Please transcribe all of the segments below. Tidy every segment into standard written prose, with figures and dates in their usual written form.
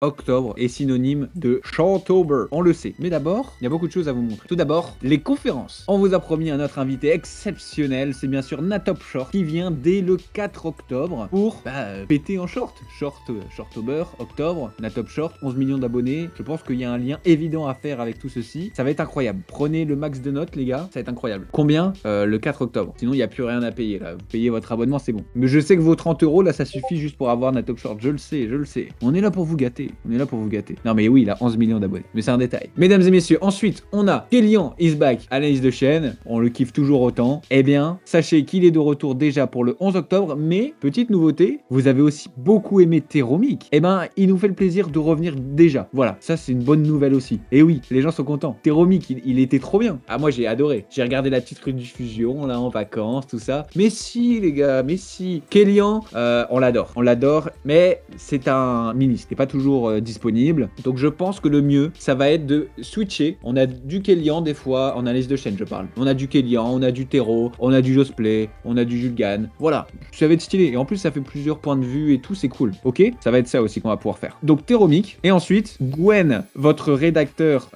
octobre est synonyme de Shortober, on le sait. Mais d'abord, il y a beaucoup de choses à vous montrer. Tout d'abord, les conférences. On vous a promis un autre invité exceptionnel, c'est bien sûr Natop Short, qui vient dès le 4 octobre pour péter en short. Shortober, octobre, Natop Short, 11 millions d'abonnés. Je pense qu'il y a un lien évident à faire avec tout ceci. Ça va être incroyable. Prenez le max de notes, les gars, ça va être incroyable. Combien le 4 octobre. Sinon, il n'y a plus rien à payer, là. Vous payez votre abonnement, c'est bon. Mais je sais que vos 30 €, là, ça suffit juste pour avoir Natop Short. Je le sais, je le sais. On est là pour vous gâter. On est là pour vous gâter. Non mais oui, il a 11 millions d'abonnés. Mais c'est un détail. Mesdames et messieurs, ensuite, on a Kélian is back, analyse de chaîne. On le kiffe toujours autant. Eh bien, sachez qu'il est de retour déjà pour le 11 octobre. Mais, petite nouveauté, vous avez aussi beaucoup aimé Teromic. Eh ben, il nous fait le plaisir de revenir déjà. Voilà, ça c'est une bonne nouvelle aussi. Et oui, les gens sont contents. Teromic, il était trop bien. Ah, moi j'ai adoré. J'ai regardé la petite rediffusion là en vacances, tout ça. Mais si, les gars, mais si. Kélian, on l'adore. On l'adore, mais c'est un ministre. Il n'est pas toujours disponible. Donc je pense que le mieux, ça va être de switcher. On a du Kélian des fois, en analyse de chaîne, je parle. On a du Kélian, on a du Tero, on a du Josplay, on a du Julgan. Voilà, ça va être stylé. Et en plus, ça fait plusieurs points de vue et tout, c'est cool. Ok, ça va être ça aussi qu'on va pouvoir faire. Donc Teromic. Et ensuite, Gwen, votre rédacteur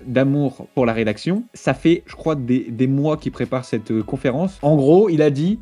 d'amour pour la rédaction. Ça fait, je crois, des mois qu'il prépare cette conférence. En gros, il a dit,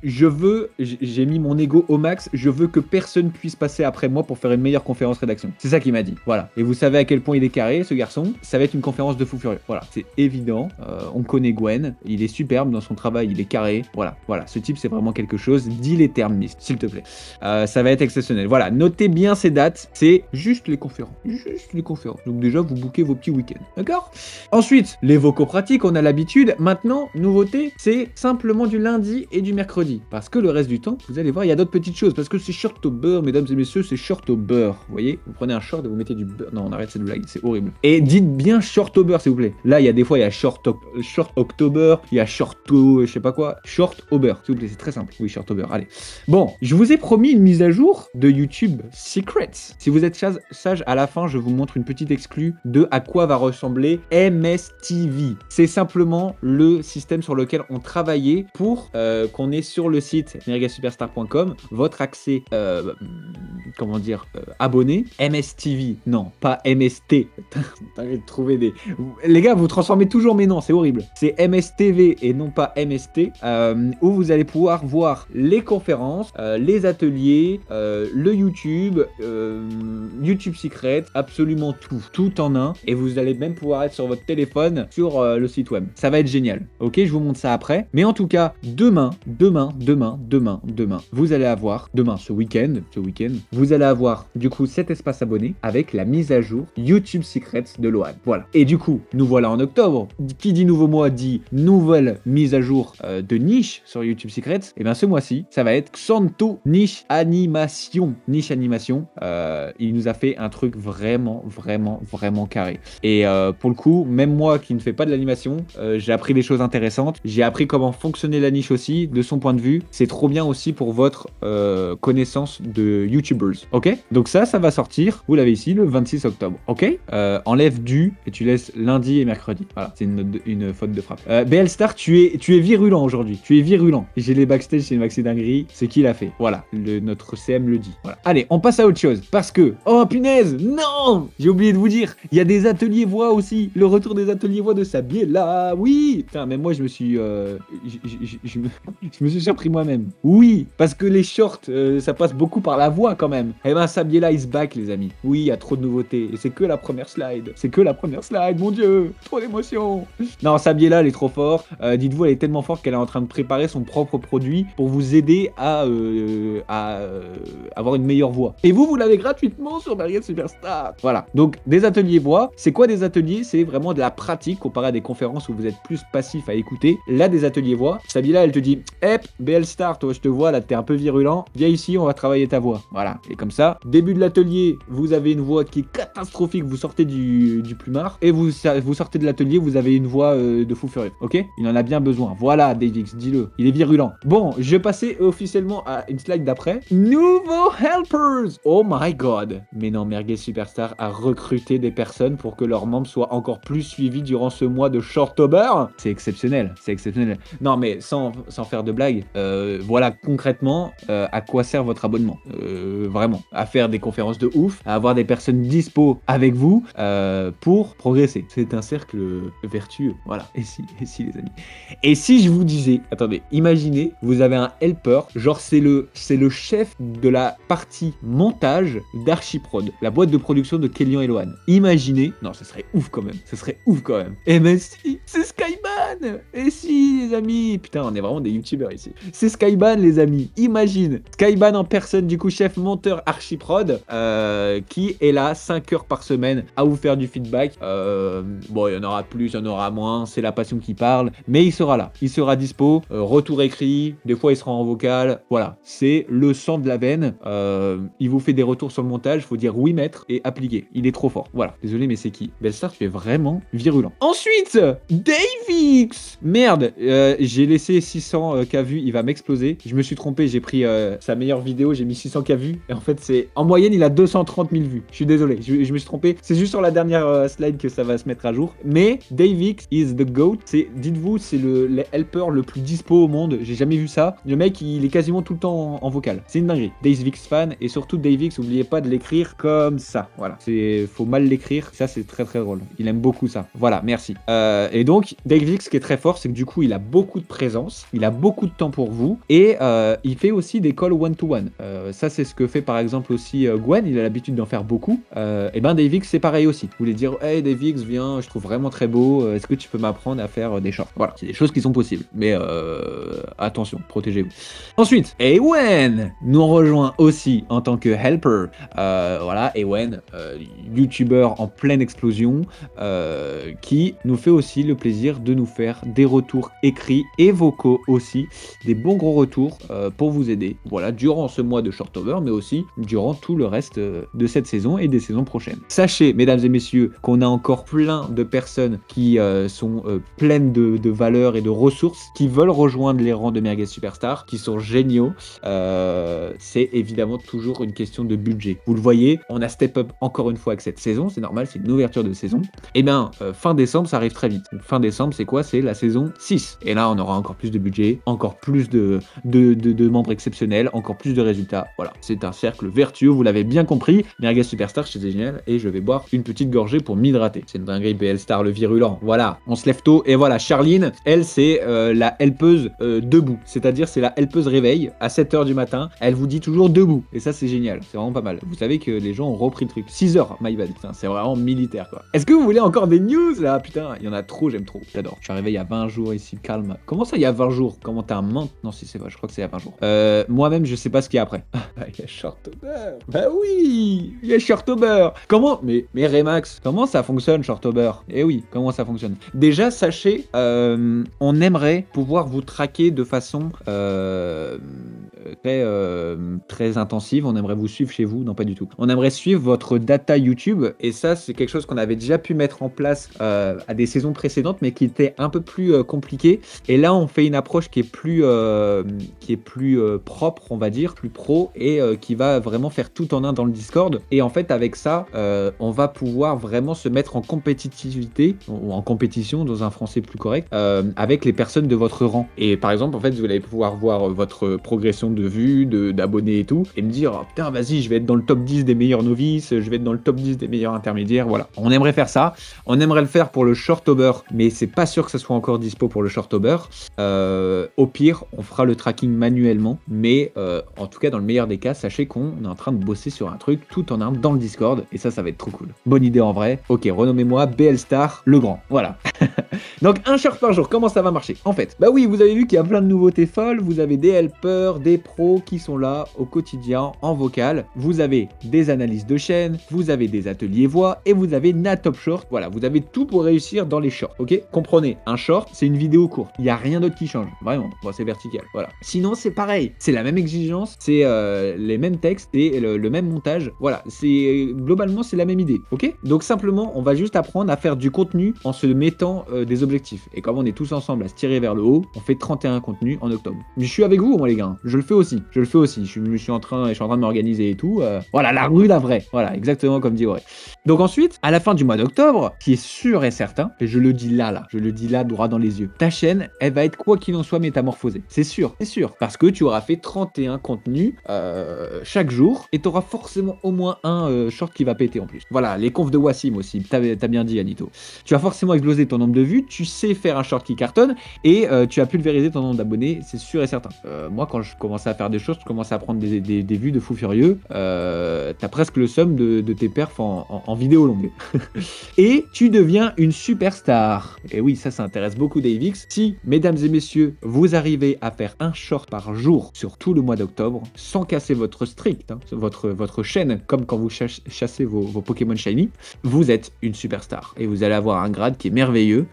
j'ai mis mon ego au max, je veux que personne puisse passer après moi pour faire une meilleure conférence rédaction. C'est ça qu'il m'a dit. Voilà. Et vous savez à quel point il est carré, ce garçon. Ça va être une conférence de fou furieux. Voilà. C'est évident. On connaît Gwen. Il est superbe dans son travail. Il est carré. Voilà. Voilà. Ce type, c'est vraiment quelque chose. Dis les termes, s'il te plaît. Ça va être exceptionnel. Voilà. Notez bien ces dates. C'est juste les conférences. Juste les conférences. Donc déjà, vous bouquez vos petits week-ends. D'accord? Ensuite, les vocaux pratiques, on a l'habitude. Maintenant, nouveauté, c'est simplement du lundi et du mercredi. Parce que le reste du temps, vous allez voir, il y a d'autres petites choses. Parce que c'est short au beurre, mesdames et messieurs, c'est short au beurre. Vous voyez, vous prenez un short et vous mettez du beurre. Non, on arrête cette blague, c'est horrible. Et dites bien short au beurre, s'il vous plaît. Là, il y a des fois, il y a short October, il y a short je sais pas quoi. Short au beurre, s'il vous plaît, c'est très simple. Oui, short au beurre, allez. Bon, je vous ai promis une mise à jour de YouTube Secrets. Si vous êtes sage, à la fin, je vous montre une petite exclue de à quoi va ressembler MSTV. C'est simplement le système sur lequel on travaillait pour qu'on ait sur le site merguezsuperstar.com votre accès, comment dire, abonné. MSTV, non, pas MST. T'arrêtes de trouver des... Les gars, vous transformez toujours mes noms, c'est horrible. C'est MSTV et non pas MST, où vous allez pouvoir voir les conférences, les ateliers, le YouTube, YouTube Secret, absolument tout en un. Et vous allez même pouvoir être sur votre téléphone, sur le site web. Ça va être génial. Ok, je vous montre ça après. Mais en tout cas, demain, vous allez avoir, ce week-end, vous allez avoir du coup cet espace abonné avec la mise à jour YouTube Secrets de Lohan. Voilà. Et du coup, nous voilà en octobre. Qui dit nouveau mois dit nouvelle mise à jour de niche sur YouTube Secrets. Et bien ce mois-ci, ça va être Xanto Niche Animation. Niche Animation. Il nous a fait un truc vraiment carré. Et pour le coup, même moi qui ne fais pas de l'animation, j'ai appris des choses intéressantes. J'ai appris comment fonctionnait la niche aussi, de son point de vue. C'est trop bien aussi pour votre connaissance de YouTubers. Ok? Donc ça va sortir, vous l'avez ici, le 26 octobre. Ok? Enlève du et tu laisses lundi et mercredi. Voilà, c'est une faute de frappe. BLStar, tu es virulent aujourd'hui. Tu es virulent. J'ai les backstage chez Maxi Dinguerie. C'est qui l'a fait. Voilà, notre CM le dit. Voilà. Allez, on passe à autre chose. Parce que... Oh punaise! Non! J'ai oublié de vous dire, il y a des ateliers voix aussi. Le retour des ateliers voix de Sabiela. Oui! Putain, même moi, je me suis... je me suis surpris moi-même. Oui! Parce que les shorts, ça passe beaucoup par la voix quand même. Eh ben, Sabiela is back, les amis. Oui, il y a trop de nouveautés. Et c'est que la première slide. C'est que la première slide, mon Dieu! Trop d'émotion! Non, Sabiela, elle est trop forte. Dites-vous, elle est tellement forte qu'elle est en train de préparer son propre produit pour vous aider à avoir une meilleure voix. Et vous l'avez gratuitement sur Merguez Superstar. Voilà. Donc, des ateliers voix. C'est quoi des ateliers? C'est vraiment de la pratique comparé à des conférences où vous êtes plus passif à écouter. Là, des ateliers voix. Sabiela, elle te dit, hep, BL Star, toi, je te vois, là, t'es un peu virulent. Viens ici, on va travailler ta voix. Voilà. Et comme ça, début de l'atelier, vous avez une voix qui est catastrophique. Vous sortez du plumard. Et vous sortez de l'atelier, vous avez une voix de fou furieux. Ok? Il en a bien besoin. Voilà, Davix, dis-le. Il est virulent. Bon, je vais passer officiellement à une slide d'après. Nouveaux helpers! Oh my god! Mais non, Merguez Superstar a recruté des personnes pour que leurs membres soient encore plus suivis durant ce mois de Shortober. C'est exceptionnel. C'est exceptionnel. Non, mais sans faire de blague, voilà concrètement à quoi sert votre abonnement. Vraiment. À faire faire des conférences de ouf, à avoir des personnes dispo avec vous pour progresser. C'est un cercle vertueux. Voilà. Et si les amis. Et si je vous disais, attendez, imaginez, vous avez un helper, genre c'est le chef de la partie montage d'Archiprod, la boîte de production de Kélian et Lohan. Imaginez, non, ce serait ouf quand même. Ce serait ouf quand même. Et mais si, c'est Skyban. Et si les amis, putain, on est vraiment des youtubeurs ici. C'est Skyban les amis. Imagine Skyban en personne, du coup chef monteur Archiprod, qui est là 5 heures par semaine à vous faire du feedback. Bon, il y en aura plus, il y en aura moins, c'est la passion qui parle, mais il sera là, il sera dispo, retour écrit, des fois il sera en vocal, voilà, c'est le sang de la veine, il vous fait des retours sur le montage, faut dire oui maître et appliquer, il est trop fort, voilà, désolé mais c'est qui? Bellstar, tu es vraiment virulent. Ensuite, Davix, merde, j'ai laissé 600 k vues, il va m'exploser, je me suis trompé, j'ai pris sa meilleure vidéo, j'ai mis 600 k vues, et en fait c'est, en moyenne il a 230 000 vues, je suis désolé, je me suis trompé, c'est juste sur la dernière slide que ça va se mettre à jour, mais Davix is the GOAT, dites-vous, c'est le helper le plus dispo au monde, j'ai jamais vu ça, le mec il est quasiment tout le temps en vocal, c'est une dinguerie. Davix fan, et surtout Davix, n'oubliez pas de l'écrire comme ça, voilà, faut mal l'écrire, ça c'est très très drôle, il aime beaucoup ça, voilà, merci. Et donc Davix, ce qui est très fort, c'est que du coup il a beaucoup de présence, il a beaucoup de temps pour vous, et il fait aussi des calls one-to-one, ça c'est ce que fait par exemple aussi Gwen, il a l'habitude d'en faire beaucoup, et ben Davix c'est pareil aussi, vous voulez dire hey Davix viens, je trouve vraiment très beau, est-ce que tu peux m'apprendre à faire des shorts? Voilà, c'est des choses qui sont possibles, mais attention, protégez-vous. Ensuite, Ewen nous rejoint aussi en tant que helper, voilà, Ewen, youtubeur en pleine explosion, qui nous fait aussi le plaisir de nous faire des retours écrits et vocaux aussi, des bons gros retours pour vous aider, voilà, durant ce mois de Shortober, mais aussi durant tout le reste de cette saison et des saisons prochaines. Sachez, mesdames et messieurs, qu'on a encore plein de personnes qui sont pleines de valeurs et de ressources, qui veulent rejoindre les rangs de Merguez Superstar, qui sont géniaux. C'est évidemment toujours une question de budget. Vous le voyez, on a step up encore une fois avec cette saison, c'est normal, c'est une ouverture de saison. Et bien, fin décembre, ça arrive très vite. Donc, fin décembre, c'est quoi? C'est la saison 6. Et là, on aura encore plus de budget, encore plus de membres exceptionnels, encore plus de résultats. Voilà, c'est un cercle vertueux, vous l'avez bien compris. Merguez Superstar, c'est génial, et je vais boire une petite gorgée pour m'hydrater. C'est une dinguerie, Bellstar le virulent. Voilà, on se lève tôt, et voilà, Charline, elle, c'est la helpeuse debout. C'est-à-dire, c'est la helpeuse réveil à 7h du matin. Elle vous dit toujours debout. Et ça, c'est génial. C'est vraiment pas mal. Vous savez que les gens ont repris le truc. 6h, my bad. C'est vraiment militaire, quoi. Est-ce que vous voulez encore des news, là? Putain, il y en a trop, j'aime trop. J'adore. Je suis arrivé il y a 20 jours ici, calme. Comment ça, il y a 20 jours? Comment t'as un menthe? Non, si c'est vrai, je crois que c'est il y a 20 jours. Moi-même, je sais pas ce qu'il y a après. Il y a Shortober. Bah oui, il y a Shortober. Comment? Mais Remax, comment ça fonctionne, Shortober? Eh oui, comment ça fonctionne? Déjà, sachez, on aimerait pouvoir vous traquer de façon très intensive. On aimerait vous suivre chez vous. Non, pas du tout. On aimerait suivre votre data YouTube. Et ça, c'est quelque chose qu'on avait déjà pu mettre en place à des saisons précédentes, mais qui était un peu plus compliqué. Et là, on fait une approche qui est plus propre, on va dire, plus pro, et qui va vraiment faire tout en un dans le Discord. Et en fait, avec ça, on va pouvoir vraiment se mettre en compétitivité, ou en compétition, dans un français plus correct, avec les personnes de votre rang. Et par exemple, en fait, vous allez pouvoir voir votre progression de vues, d'abonnés et tout, et me dire, oh, putain, vas-y, je vais être dans le top 10 des meilleurs novices, je vais être dans le top 10 des meilleurs intermédiaires, voilà. On aimerait faire ça, on aimerait le faire pour le Shortober, mais c'est pas sûr que ça soit encore dispo pour le Shortober. Au pire, on fera le tracking manuellement, mais en tout cas, dans le meilleur des cas, sachez qu'on est en train de bosser sur un truc tout en un dans le Discord, et ça va être trop cool. Bonne idée en vrai. Ok, renommez-moi Bellstar le Grand, voilà. Donc un short par jour, comment ça va marcher? En fait, bah oui, vous avez vu qu'il y a plein de nouveautés folles, vous avez des helpers, des pros qui sont là au quotidien en vocal, vous avez des analyses de chaîne, vous avez des ateliers voix, et vous avez Natop Short, voilà, vous avez tout pour réussir dans les shorts, ok? Comprenez, un short, c'est une vidéo courte, il n'y a rien d'autre qui change, vraiment, bon, c'est vertical, voilà. Sinon, c'est pareil, c'est la même exigence, c'est les mêmes textes et le même montage, voilà, globalement, c'est la même idée, ok? Donc simplement, on va juste apprendre à faire du contenu en se mettant des objectifs. Et comme on est tous ensemble à se tirer vers le haut, on fait 31 contenus en octobre. Mais je suis avec vous, moi les gars. Je le fais aussi. Je le fais aussi. Je suis en train de m'organiser et tout. Voilà, la rue, la vraie. Voilà, exactement comme dit Auré. Donc ensuite, à la fin du mois d'octobre, qui est sûr et certain, et je le dis là, je le dis là droit dans les yeux, ta chaîne, elle va être quoi qu'il en soit métamorphosée. C'est sûr, parce que tu auras fait 31 contenus chaque jour et tu auras forcément au moins un short qui va péter en plus. Voilà, les confs de Wassim aussi, t'as bien dit Anito. Tu as forcément explosé ton nombre de vues, tu sais faire un short qui cartonne et tu as pulvérisé ton nombre d'abonnés, c'est sûr et certain. Moi, quand je commençais à faire des choses, je commençais à prendre des vues de fou furieux, t'as presque le somme de tes perfs en vidéo longue. Et tu deviens une superstar. Et oui, ça intéresse beaucoup Davix. Si, mesdames et messieurs, vous arrivez à faire un short par jour sur tout le mois d'octobre, sans casser votre strict, votre chaîne, comme quand vous chassez vos Pokémon Shiny, vous êtes une superstar. Et vous allez avoir un grade qui est merveilleux,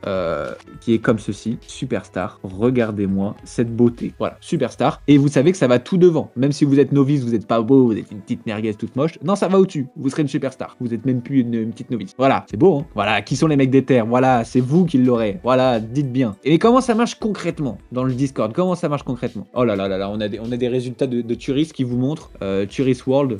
qui est comme ceci, superstar. Regardez-moi cette beauté. Voilà, superstar. Et vous savez que ça va tout devant. Même si vous êtes novice, vous n'êtes pas beau, vous êtes une petite merguez toute moche. Non, ça va au-dessus. Vous serez une superstar. Vous êtes même plus une petite novice. Voilà, c'est beau, hein. Voilà, qui sont les mecs des terres? Voilà, c'est vous qui l'aurez. Voilà, dites bien. Et comment ça marche concrètement dans le Discord? Comment ça marche concrètement? Oh là là là là, on a des résultats de Turis qui vous montrent. Turis World,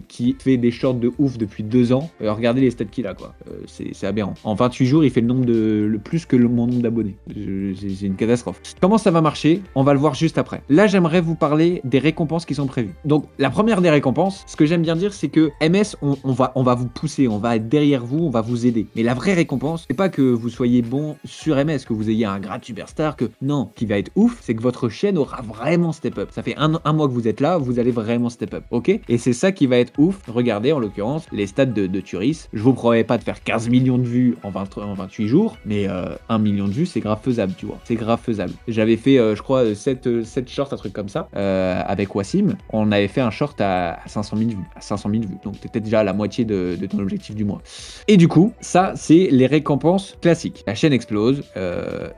qui fait des shorts de ouf depuis 2 ans. Regardez les stats qu'il a, quoi. C'est aberrant. En 28 jours, il fait le plus que mon nombre d'abonnés. C'est une catastrophe. Comment ça va marcher? On va le voir juste après. Là, j'aimerais vous parler des récompenses qui sont prévues. Donc, la première des récompenses, ce que j'aime bien dire, c'est que MS, on va vous pousser, on va être derrière vous, on va vous aider. Mais la vraie récompense, c'est pas que vous soyez bon sur MS, que vous ayez un grade superstar, que non, qui va être ouf, c'est que votre chaîne aura vraiment step up. Ça fait un mois que vous êtes là, vous allez vraiment step up, ok? Et c'est ça qui va être ouf. Regardez, en l'occurrence, les stats de Turis. Je vous promets pas de faire 15 millions de vues en 28 jours, mais 1 million de vues, c'est grave faisable, tu vois. C'est grave faisable. J'avais fait, je crois, 7 shorts, un truc comme ça, avec Wassim. On avait fait un short à 500 000 vues. À 500 000 vues. Donc, t'étais déjà à la moitié de ton objectif du mois. Et du coup, ça, c'est les récompenses classiques. La chaîne explose,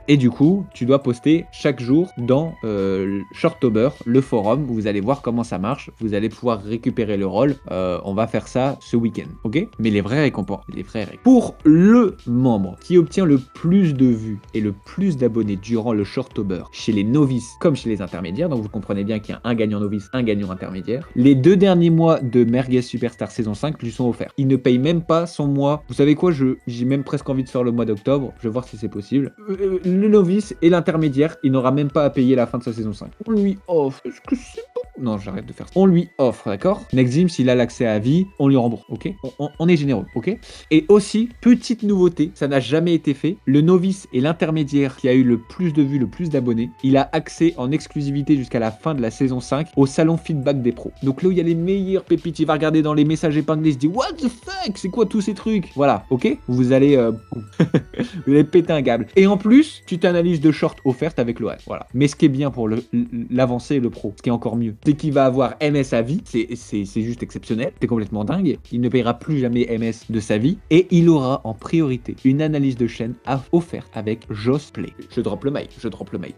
et du coup, tu dois poster chaque jour dans Shortober, le forum. Vous allez voir comment ça marche. Vous allez pouvoir récupérer le rôle. On va faire ça ce week-end, ok? Mais les vraies récompenses, pour le membre qui obtient le plus de vues et le plus d'abonnés durant le Shortober chez les novices comme chez les intermédiaires, donc vous comprenez bien qu'il y a un gagnant novice, un gagnant intermédiaire, les 2 derniers mois de Merguez Superstar saison 5 lui sont offerts. Il ne paye même pas son mois. Vous savez quoi, j'ai même presque envie de faire le mois d'octobre. Je vais voir si c'est possible. Le novice et l'intermédiaire, il n'aura même pas à payer la fin de sa saison 5. On lui offre. Est-ce que c'est bon? Non, j'arrête de faire ça. On lui offre, d'accord? Nexim, s'il a l'accès à vie, on lui rembourse, ok? On est généreux, ok? Et aussi, petite nouveauté, ça n'a jamais été fait. Le novice et l'intermédiaire qui a eu le plus de vues, le plus d'abonnés, il a accès en exclusivité jusqu'à la fin de la saison 5 au salon feedback des pros. Donc là où il y a les meilleurs pépites, il va regarder dans les messages épinglés, il se dit what the fuck, c'est quoi tous ces trucs? Voilà, ok? Vous allez vous allez péter un câble. Et en plus, tu t'analyses de short offerte avec l'OS. Voilà. Mais ce qui est bien pour l'avancé et le pro, ce qui est encore mieux, c'est qu'il va avoir MS à vie. C'est juste exceptionnel. C'est complètement dingue. Il ne payera plus jamais MS de sa vie. Et il aura en priorité une analyse de chaîne offerte avec Joss Play. Je drop le mail.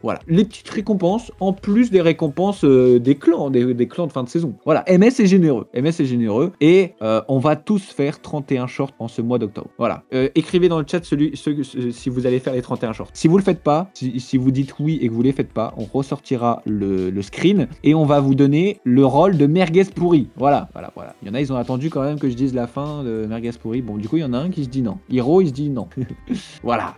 Voilà. Les petites récompenses, en plus des récompenses des clans, des clans de fin de saison. Voilà. MS est généreux. Et on va tous faire 31 shorts en ce mois d'octobre. Voilà. Écrivez dans le chat si vous allez faire les 31 shorts. Si vous le faites pas, si vous dites oui et que vous les faites pas, on ressortira le screen et on va vous donner le rôle de merguez pourri. Voilà. Il y en a, ils ont attendu quand même que je dise la fin de merguez pourri. Bon, du coup, il y en a un qui se dit non. Hiro, il se dit non. Voilà.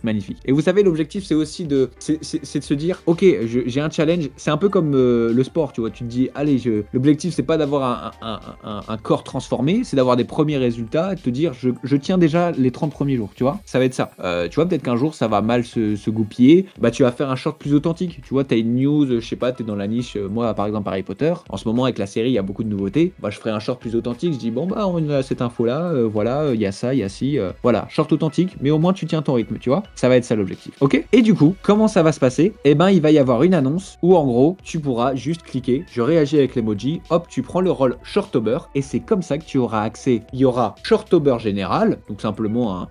Magnifique. Et vous savez, l'objectif, c'est aussi de se dire, ok, j'ai un challenge. C'est un peu comme le sport, tu vois. Tu te dis, allez, l'objectif, c'est pas d'avoir un corps transformé, c'est d'avoir des premiers résultats et de te dire, je tiens déjà les 30 premiers jours, tu vois. Ça va être ça. Tu vois, peut-être qu'un jour, ça va mal se goupiller. Bah, tu vas faire un short plus authentique. Tu vois, t'as une news, je sais pas, t'es dans la niche. Moi, par exemple, Harry Potter. En ce moment, avec la série, il y a beaucoup de nouveautés. Bah, je ferai un short plus authentique. Je dis, bon, bah, on a cette info-là. Voilà, il y a ça, il y a ci. Voilà, short authentique, mais au moins, tu tiens ton rythme, tu vois. Ça va être ça l'objectif. Ok? Et du coup, comment ça va se passer? Eh ben, il va y avoir une annonce où, en gros, tu pourras juste cliquer. Je réagis avec l'emoji. Hop, tu prends le rôle Shortober. Et c'est comme ça que tu auras accès. Il y aura Shortober général. Donc, simplement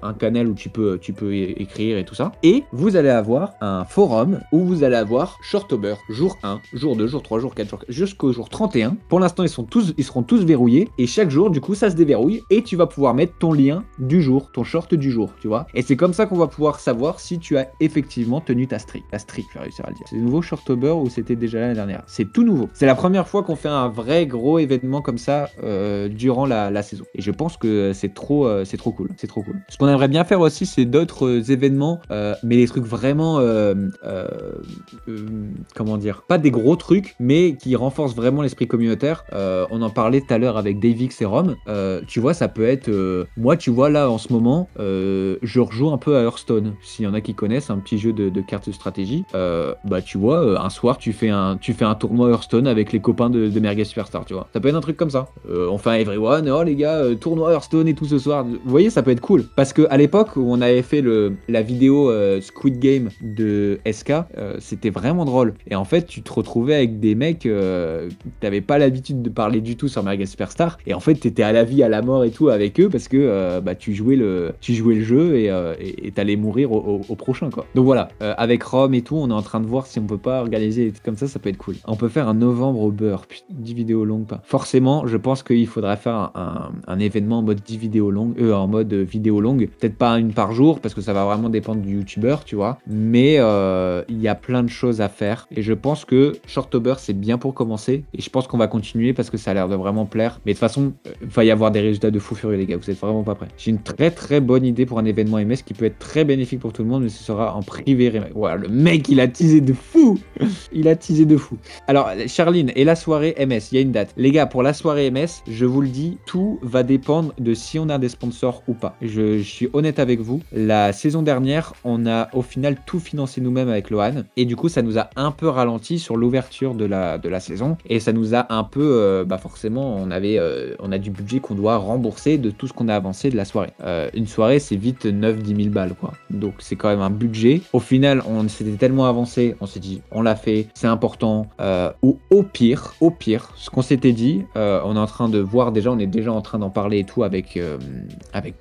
un canal où tu peux écrire et tout ça. Et vous allez avoir un forum où vous allez avoir Shortober jour 1, jour 2, jour 3, jour 4, jour 4, jusqu'au jour 31. Pour l'instant, ils seront tous verrouillés et chaque jour, du coup, ça se déverrouille et tu vas pouvoir mettre ton lien du jour, ton short du jour, tu vois. Et c'est comme ça qu'on va pouvoir savoir si tu as effectivement tenu ta streak. Ta streak, je vais réussir à le dire. C'est nouveau Shortober ou c'était déjà l'année dernière? C'est tout nouveau. C'est la première fois qu'on fait un vrai gros événement comme ça durant la saison. Et je pense que c'est trop cool. C'est trop cool. Ce qu'on aimerait bien faire aussi, c'est d'autres événements, mais des trucs vraiment, comment dire, pas des gros trucs, mais qui renforcent vraiment l'esprit communautaire. On en parlait tout à l'heure avec Davix et Rom. Tu vois, ça peut être, moi, tu vois, là, en ce moment, je rejoue un peu à Hearthstone. S'il y en a qui connaissent, un petit jeu de cartes de stratégie, bah, tu vois, un soir, tu fais un tournoi Hearthstone avec les copains de Merguez Superstar, tu vois. Ça peut être un truc comme ça. On fait un everyone, oh les gars, tournoi Hearthstone et tout ce soir. Vous voyez, ça peut être cool. Parce que à l'époque où on avait fait la vidéo Squid Game de SK, c'était vraiment drôle. Et en fait, tu te retrouvais avec des mecs t'avais pas l'habitude de parler du tout sur Merguez Superstar. Et en fait, t'étais à la vie, à la mort et tout avec eux parce que bah, tu jouais le jeu et t'allais mourir au prochain, quoi. Donc voilà, avec Rome et tout, on est en train de voir si on peut pas organiser des trucs comme ça peut être cool. On peut faire un novembre au beurre, putain, 10 vidéos longues, pas. Forcément, je pense qu'il faudrait faire un événement en mode 10 vidéos longues, en mode vidéo longue. Peut-être pas une par jour, parce que ça va vraiment dépendre du youtubeur, tu vois. Mais il y a plein de choses à faire. Et je pense que Shortober, c'est bien pour commencer. Et je pense qu'on va continuer parce que ça a l'air de vraiment plaire. Mais de toute façon, il va y avoir des résultats de fou furieux, les gars. Vous êtes vraiment pas prêts. J'ai une très très bonne idée pour un événement MS qui peut être très bénéfique pour tout le monde, mais ce sera en privé. Voilà, le mec, il a teasé de fou. Il a teasé de fou. Alors, Charline, et la soirée MS, il y a une date. Les gars, pour la soirée MS, je vous le dis, tout va dépendre de si on a des sponsors ou pas. Je suis honnête avec vous. La saison dernière, on a au final tout financé nous-mêmes avec Lohan. Et du coup, ça nous a un peu ralenti sur l'ouverture de la saison. Et ça nous a un peu, bah forcément, on a du budget qu'on doit rembourser de tout ce qu'on a avancé de la soirée. Une soirée, c'est vite 9-10 000 balles, quoi. Donc, c'est quand même un budget. Au final, on s'était tellement avancé, on s'est dit, on l'a fait, c'est important. Ou au pire, ce qu'on s'était dit, on est en train de voir déjà, on est déjà en train d'en parler et tout avec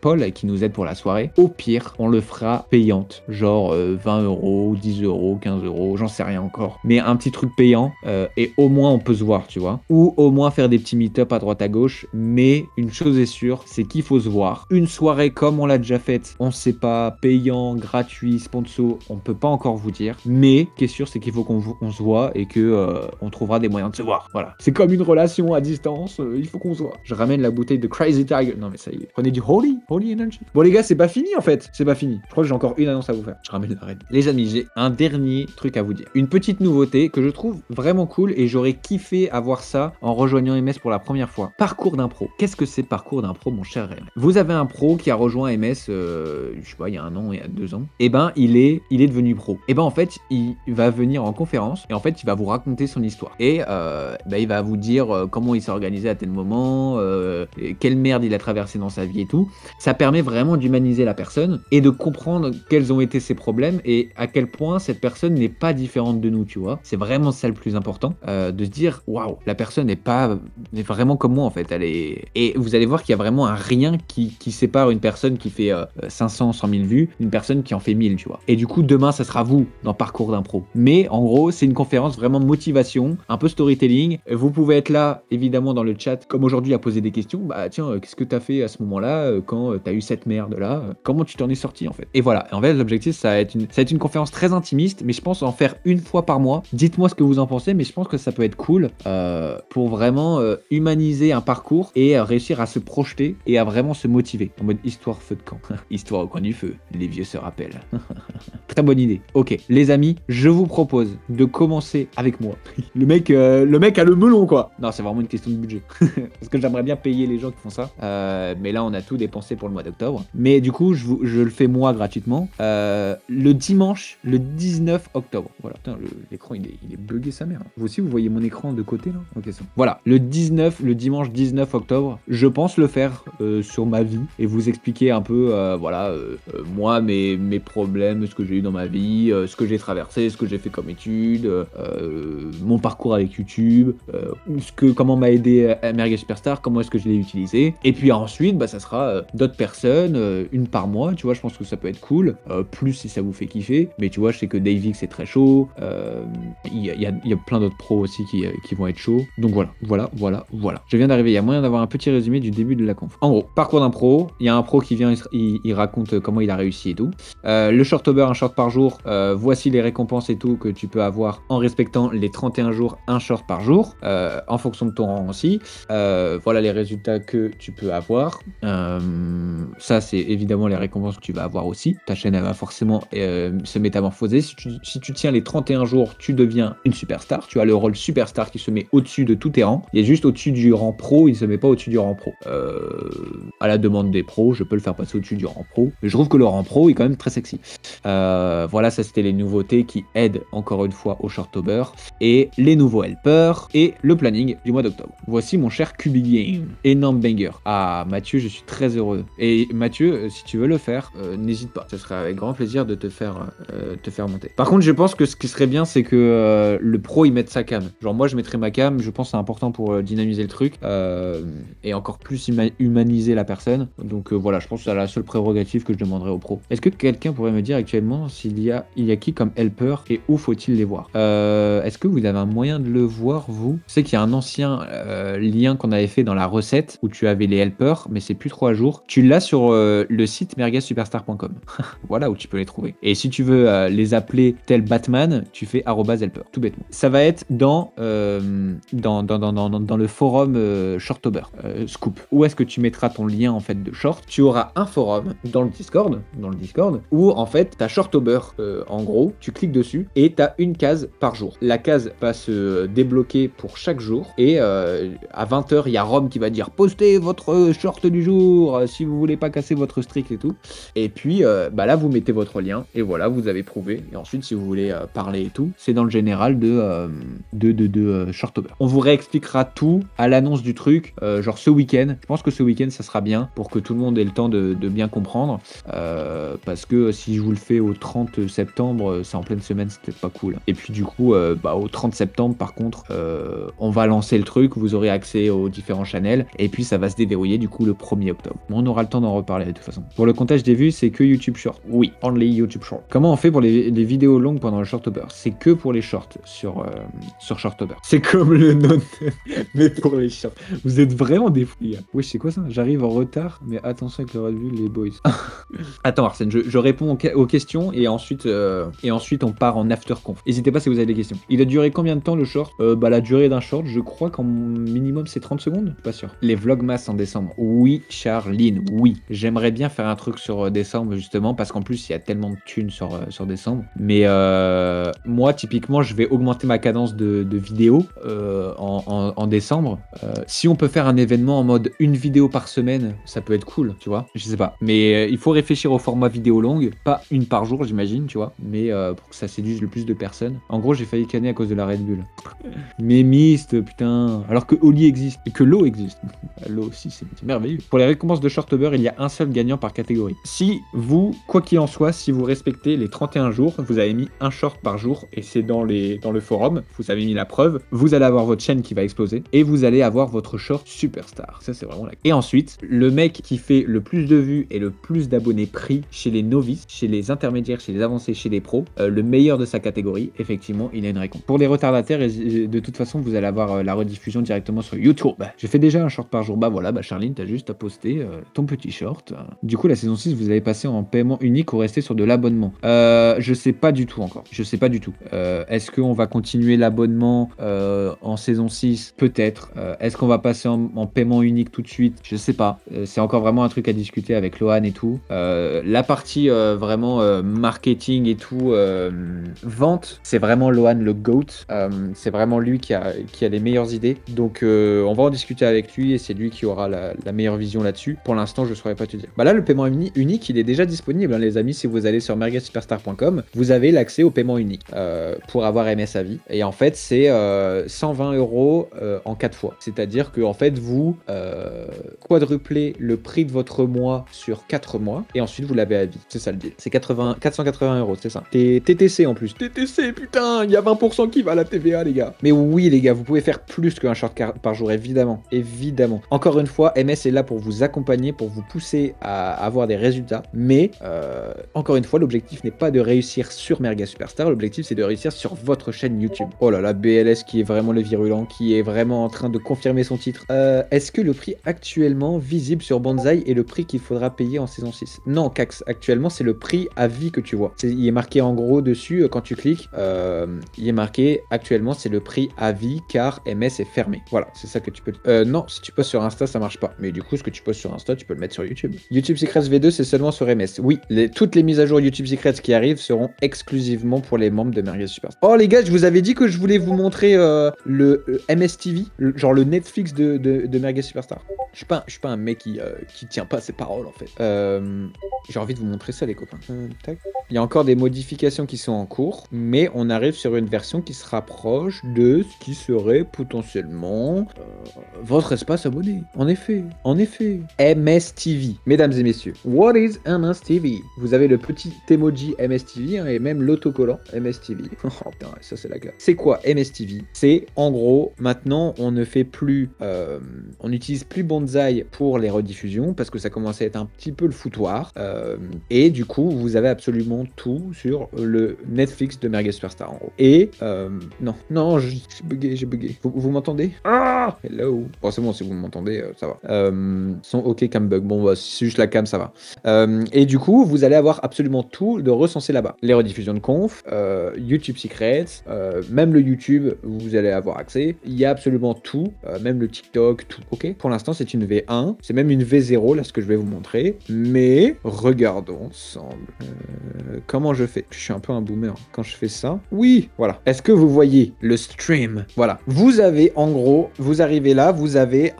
Paul qui nous aide pour la soirée. Au pire, on le fera payante, genre 20 €, 10 €, 15 €, j'en sais rien encore. Mais un petit truc payant et au moins on peut se voir, tu vois. Ou au moins faire des petits meet-up à droite à gauche. Mais une chose est sûre, c'est qu'il faut se voir. Une soirée comme on l'a déjà faite, on sait pas, payant, gratuit, sponsor, on peut pas encore vous dire. Mais ce qui est sûr, c'est qu'il faut qu'on se voit et que on trouvera des moyens de se voir. Voilà. C'est comme une relation à distance, il faut qu'on se voit. Je ramène la bouteille de Crazy Tiger. Non mais ça y est. Prenez du Holy Energy. Bon les gars, c'est pas fini en fait. C'est pas fini. Je crois que j'ai encore une annonce à vous faire. Je ramène la reine. Les amis, j'ai un dernier truc à vous dire. Une petite nouveauté que je trouve vraiment cool et j'aurais kiffé avoir ça en rejoignant MS pour la première fois. Parcours d'un pro. Qu'est-ce que c'est parcours d'un pro, mon cher Rémi? Vous avez un pro qui a rejoint MS, je sais pas, il y a 1 an, il y a 2 ans. Et ben, il est devenu pro. Et ben, en fait, il va venir en conférence et en fait, il va vous raconter son histoire. Et ben, il va vous dire comment il s'est organisé à tel moment, quelle merde il a traversé dans sa vie et tout. Ça permet vraiment d'humaniser la personne et de comprendre quels ont été ses problèmes et à quel point cette personne n'est pas différente de nous, tu vois. C'est vraiment ça le plus important, de se dire, waouh, la personne n'est vraiment comme moi en fait. Et vous allez voir qu'il y a vraiment un rien qui sépare une personne qui fait 500, 100 000 vues, une personne qui en fait 1000, tu vois. Et du coup, demain, ça sera vous dans Parcours d'un pro. Mais en gros, c'est une conférence vraiment motivation, un peu storytelling. Vous pouvez être là, évidemment, dans le chat, comme aujourd'hui, à poser des questions. Bah tiens, qu'est-ce que t'as fait à ce moment-là, quand t'as eu cette merde-là, comment tu t'en es sorti en fait. Et voilà. En fait, l'objectif, ça va être une conférence très intimiste, mais je pense en faire une fois par mois. Dites-moi ce que vous en pensez, mais je pense que ça peut être cool pour vraiment humaniser un parcours et réussir à se projeter et à vraiment se motiver. En mode histoire feu de camp. Histoire au coin du feu. Les vieux se rappellent. Très bonne idée. Ok, les amis, je vous propose de commencer avec moi. Le mec a le melon, quoi. Non, c'est vraiment une question de budget. Parce que j'aimerais bien payer les gens qui font ça. Mais là, on a tout dépensé pour le mois d'octobre. Mais du coup, je le fais moi gratuitement. Le dimanche, le 19 octobre. Voilà. Putain, l'écran, il est bugué sa mère. Vous aussi, vous voyez mon écran de côté, là? Ok, c'est bon. Voilà. Le dimanche 19 octobre, je pense le faire sur ma vie et vous expliquer un peu, moi, mes problèmes, ce que j'ai eu dans ma vie, ce que j'ai traversé, ce que j'ai fait comme études, mon parcours avec YouTube, comment m'a aidé Merguez Superstar, comment est-ce que je l'ai utiliser. Et puis ensuite, bah, ça sera d'autres personnes, une par mois, tu vois, je pense que ça peut être cool, plus si ça vous fait kiffer. Mais tu vois, je sais que Davix c'est très chaud, il y a plein d'autres pros aussi qui vont être chauds. Donc voilà. Je viens d'arriver, il y a moyen d'avoir un petit résumé du début de la conf. En gros, parcours d'un pro, il y a un pro qui vient, il raconte comment il a réussi et tout. Le shortober, un short par jour, voici les récompenses et tout que tu peux avoir en respectant les 31 jours, un short par jour, en fonction de ton rang aussi. Voilà les résultats que tu peux avoir. Ça, c'est évidemment les récompenses que tu vas avoir aussi. Ta chaîne, elle va forcément se métamorphoser. Si tu tiens les 31 jours, tu deviens une superstar. Tu as le rôle superstar qui se met au-dessus de tous tes rangs. Il est juste au-dessus du rang pro, il ne se met pas au-dessus du rang pro. À la demande des pros, je peux le faire passer au-dessus du rang pro. Mais je trouve que le rang pro est quand même très sexy. Voilà, ça c'était les nouveautés qui aident encore une fois au shortober. Et les nouveaux helpers et le planning du mois d'octobre. Voici mon cher Kubigame. Énorme banger. Ah, Mathieu, je suis très heureux. Et Mathieu, si tu veux le faire, n'hésite pas. Ce serait avec grand plaisir de te faire monter. Par contre, je pense que ce qui serait bien, c'est que le pro, il mette sa cam. Genre, moi, je mettrais ma cam. Je pense que c'est important pour dynamiser le truc. Et encore plus humaniser la personne. Donc voilà, je pense que c'est la seule prérogative que je demanderais au pro. Est-ce que quelqu'un pourrait me dire actuellement il y a qui comme helper et où faut-il les voir? Est-ce que vous avez un moyen de le voir, vous? Je sais qu'il y a un ancien lien qu'on avait fait dans la recette où tu avais les helpers, mais c'est plus trop à jour. Tu l'as sur le site merguezsuperstar.com. Voilà où tu peux les trouver. Et si tu veux les appeler tel Batman, tu fais @helper, tout bêtement. Ça va être dans le forum Shortober, Scoop. Où est-ce que tu mettras ton lien en fait de short? Tu auras un forum dans le Discord, où en fait t'as Shortober en gros, tu cliques dessus et t'as une case par jour. La case va se débloquer pour chaque jour et à 20h il y a Rome qui va dire postez votre short du jour si vous voulez pas casser votre streak et tout. Et puis bah là vous mettez votre lien et voilà, vous avez prouvé. Et ensuite si vous voulez parler et tout, c'est dans le général de Shortober. On vous réexpliquera tout à l'annonce du truc, genre ce week-end. Je pense que ce week-end ça sera bien pour que tout le monde ait le temps de bien comprendre, parce que si je vous le fais au 30 septembre, c'est en pleine semaine, c'est peut-être pas cool. Et puis du coup, au 30 septembre par contre, on va lancer le truc, vous aurez accès aux différents channels, et puis ça va se déverrouiller du coup le 1er octobre. Bon, on aura le temps d'en reparler de toute façon. Pour le comptage des vues, c'est que YouTube Short. Oui, only YouTube Short. Comment on fait pour les vidéos longues pendant le Shortober? C'est que pour les shorts sur Shortober. C'est comme le non, mais pour les shorts. Vous êtes vraiment des fous, les gars. Oui, c'est quoi ça? J'arrive en retard, mais attention avec le Red Bull, les boys. Attends, Arsène, je réponds aux questions et ensuite on part en after conf. N'hésitez pas si vous avez des questions. Il a duré combien de temps le short? La durée d'un short, je crois qu'en minimum c'est 30 secondes. Pas sûr. Les vlogmas en décembre. Oui, Charline, oui. J'aimerais bien faire un truc sur décembre justement parce qu'en plus il y a tellement de thunes sur décembre. Mais moi typiquement je vais augmenter ma cadence de vidéos en décembre. Si on peut faire un événement en mode une vidéo par semaine, ça peut être cool, tu vois. Je sais pas. Mais il faut réfléchir au format vidéo longue, pas une par jour j'imagine, tu vois. Mais pour que ça séduise le plus de personnes. En gros j'ai failli canner à cause de la Red Bull. Mais mist, putain. Alors que Oli existe et que l'eau existe. L'eau aussi c'est merveilleux. Pour les récompenses de Shortober, il y a un seul gagnant par catégorie. Si vous, quoi qu'il en soit, si vous respectez les 31 jours, vous avez mis un short par jour et c'est dans le forum, vous avez mis la preuve, vous allez avoir votre chaîne qui va exploser et vous allez avoir votre short superstar. Ça c'est vraiment la... Et ensuite, le mec qui fait le plus de vues et le plus d'abonnés pris chez les novices, chez les intermédiaires, chez les avancés, chez les pros, le meilleur de sa catégorie, effectivement, il a une récompense. Pour les retardataires, de toute façon, vous allez avoir la rediffusion directement sur YouTube. J'ai fait déjà un short par jour. Voilà, Charline, t'as juste à poster ton petit short. Du coup, la saison 6, vous allez passer en paiement unique ou rester sur de l'abonnement? Je sais pas du tout encore. Je sais pas du tout. Est-ce qu'on va continuer l'abonnement en saison 6? Peut-être. Est-ce qu'on va passer en paiement unique tout de suite? Je sais pas. C'est encore vraiment un truc à discuter avec Lohan et tout. La partie vraiment marketing et tout, vente, c'est vraiment Lohan le GOAT. C'est vraiment lui qui a les meilleures idées. Donc on va en discuter avec lui et c'est lui qui aura la meilleure vision là-dessus. Pour l'instant, je ne saurais pas te dire. Là, le paiement unique, il est déjà disponible, hein, les amis. Si vous allez sur merguezsuperstar.com, vous avez l'accès au paiement unique pour avoir MS à vie. Et en fait, c'est 120 € en 4 fois. C'est-à-dire que en fait, vous quadruplez le prix de votre mois sur 4 mois et ensuite vous l'avez à vie. C'est ça le deal. C'est 480 €, c'est ça. TTC en plus. TTC, putain, il y a 20% qui va à la TVA, les gars. Mais oui, les gars, vous pouvez faire plus qu'un short par jour, évidemment. Évidemment. brillamment. Encore une fois, MS est là pour vous accompagner, pour vous pousser à avoir des résultats, mais encore une fois, l'objectif n'est pas de réussir sur Merguez Superstar, l'objectif c'est de réussir sur votre chaîne YouTube. Oh là là, BLS qui est vraiment le virulent, qui est vraiment en train de confirmer son titre. Est-ce que le prix actuellement visible sur Banzai est le prix qu'il faudra payer en saison 6? Non, Cax, actuellement c'est le prix à vie que tu vois. Il est marqué en gros dessus, quand tu cliques, il est marqué actuellement c'est le prix à vie car MS est fermé. Voilà, c'est ça que tu peux... non, si tu postes sur Insta, ça marche pas. Mais du coup, ce que tu postes sur Insta, tu peux le mettre sur YouTube. YouTube Secrets V2, c'est seulement sur MS. Oui, toutes les mises à jour YouTube Secrets qui arrivent seront exclusivement pour les membres de Merguez Superstar. Oh les gars, je vous avais dit que je voulais vous montrer le MS TV, genre le Netflix de Merguez Superstar. Je suis pas un mec qui tient pas ses paroles en fait. J'ai envie de vous montrer ça les copains. Tac. Il y a encore des modifications qui sont en cours, mais on arrive sur une version qui se rapproche de ce qui serait potentiellement votre espace abonné. En effet. MS TV. Mesdames et messieurs, what is MS TV? Vous avez le petit emoji MS TV et même l'autocollant MS TV. Oh putain, ça c'est la classe. C'est quoi MS TV? C'est en gros, maintenant on ne fait plus, on n'utilise plus Banzai pour les rediffusions parce que ça commence à être un petit peu le foutoir. Et du coup, vous avez absolument tout sur le Netflix de Merguez Superstar en gros. Et non, j'ai bugué. Vous m'entendez? Ah, hello. Bon, c'est bon, si vous m'entendez, ça va. Son OK cam bug. Bon, bah, si c'est juste la cam, ça va. Et du coup, vous allez avoir absolument tout de recensé là-bas. Les rediffusions de conf, YouTube Secrets, même le YouTube, vous allez avoir accès. Il y a absolument tout, même le TikTok, tout. OK? Pour l'instant, c'est une V1. C'est même une V0, là, ce que je vais vous montrer. Mais regardons ensemble. Comment je fais? Je suis un peu un boomer. Quand je fais ça, oui, voilà. Est-ce que vous voyez le stream? Voilà. Vous avez, en gros, vous arrivez là, vous avez